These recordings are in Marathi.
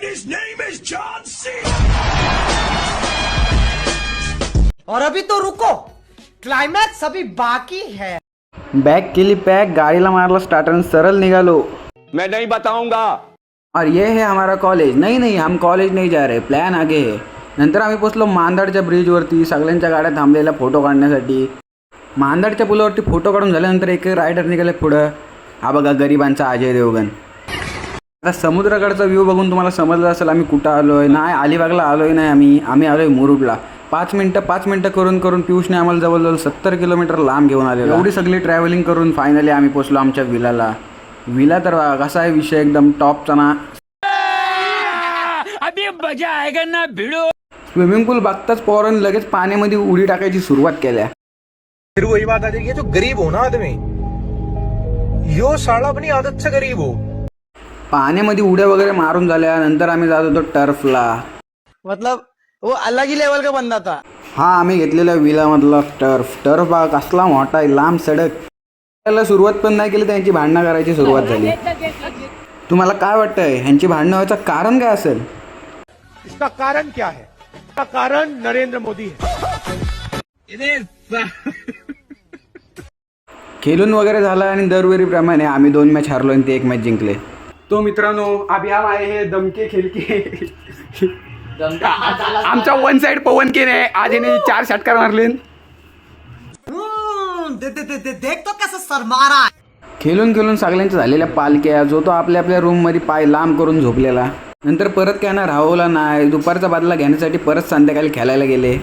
His name is John C. और अभी तो रुको, क्लाइमैक्स अभी बाकी है। बॅग केली पॅक, गाडीला मारला स्टार्टर आणि सरळ निघालो। मैं नहीं बताऊंगा। और ये है हमारा कॉलेज। नहीं हम कॉलेज नहीं जा रहे, प्लॅन आगे है। नंतर आम्ही पोचलो मांदाडच्या ब्रिजवरती, सगळ्यांच्या गाड्या थांबलेल्या फोटो काढण्यासाठी। मांदाडच्या पुलावरती फोटो काढून झाल्यानंतर एक रायडर निघाले पुढं। हा बघा गरिबांचा अजय देवगण। आता समुद्राकडचा व्ह्यू बघून तुम्हाला समजलं असेल आम्ही कुठं आलोय। नाही अलिबागला आलोय नाही, आम्ही आलोय मुरुडला। 5 मिनटं करून पियुषने आम्हाला जवळजवळ 70 किलोमीटर लांब घेऊन आलेलो। एवढी सगळी ट्रॅव्हलिंग करून फायनली आम्ही पोचलो आमच्या विलाला। विला तर कसा आहे विषय एकदम टॉपचा ना। अभी मजा आएगा ना भिड़ो। स्विमिंग पूल बघताच पोरांनी लगेच पाण्यामध्ये उडी टाकायची सुरुवात केल्या। फिर वही बात आ जाएगी, जो गरीब हो ना आदमी, यो साला अपनी आदत से गरीब हो। पाण्यामध्ये उड्या वगैरे मारून झाल्या नंतर आम्ही जात होतो टर्फला। मतलब वो अलग ही लेवल का बंदा था। हा आम्ही घेतलेला विलामधला टर्फ बा कसला मोठा आहे, लांब सडक। त्याला सुरुवात पण नाही केली, त्यांची भांडणं करायची सुरुवात झाली। तुम्हाला काय वाटतंय ह्यांची भांडणं व्हायचं कारण काय असेल? इसका कारण क्या है? इसका कारण नरेंद्र मोदी है। खेळून वगैरे झालं आणि दरवेळीप्रमाणे आम्ही 2 मॅच हरलो आणि ते 1 मॅच जिंकले। तो मित्रांनो अभी हम आए हैं दमके खेल के। आमचा 1 साइड पवन के ने आज याने 4 षटकार मारले। देख तो कैसे शर्मा रहा है। खेळून सगळ्यांच्या झालेल्या पालक्या, जो तो आपल्या आपल्या रूम मध्ये पाय लांब करून झोपलेला। नंतर परत काय ना राहवला नाही, दुपारचा बदला घेण्यासाठी परत संध्याकाळी खेळायला गेले।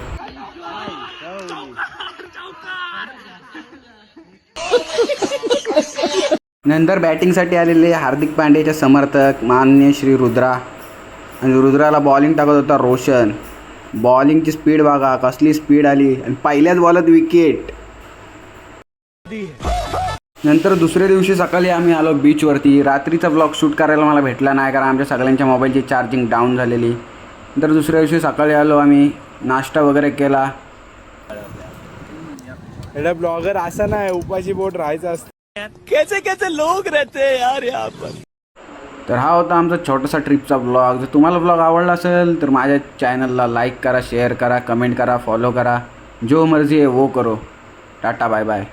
नंतर बॅटिंगसाठी आलेले हार्दिक पांड्याचे समर्थक माननीय श्री रुद्रा, आणि रुद्राला बॉलिंग टाकत होता रोशन। बॉलिंगची स्पीड बघा कसली स्पीड आली, आणि पहिल्याच बॉलात विकेट। नंतर दुसऱ्या दिवशी सकाळी आम्ही आलो बीचवरती। रात्रीचा ब्लॉग शूट करायला मला भेटला नाही कारण आमच्या सगळ्यांच्या मोबाईलची चार्जिंग डाऊन झालेली। नंतर दुसऱ्या दिवशी सकाळी आलो आम्ही, नाश्ता वगैरे केला। एवढा ब्लॉगर असा नाही, उपाशी बोट राहायचं असतं। कैसे कैसे लोग रहते हैं यार यहाँ पर। तर हा होता आमचा छोटासा ट्रिपचा ब्लॉग। जर तुम्हाला ब्लॉग आवडला असेल तर माझ्या चॅनलला लाईक करा, शेअर करा, कमेंट करा, फॉलो करा। जो मर्जी आहे वो करो। Tata bye bye.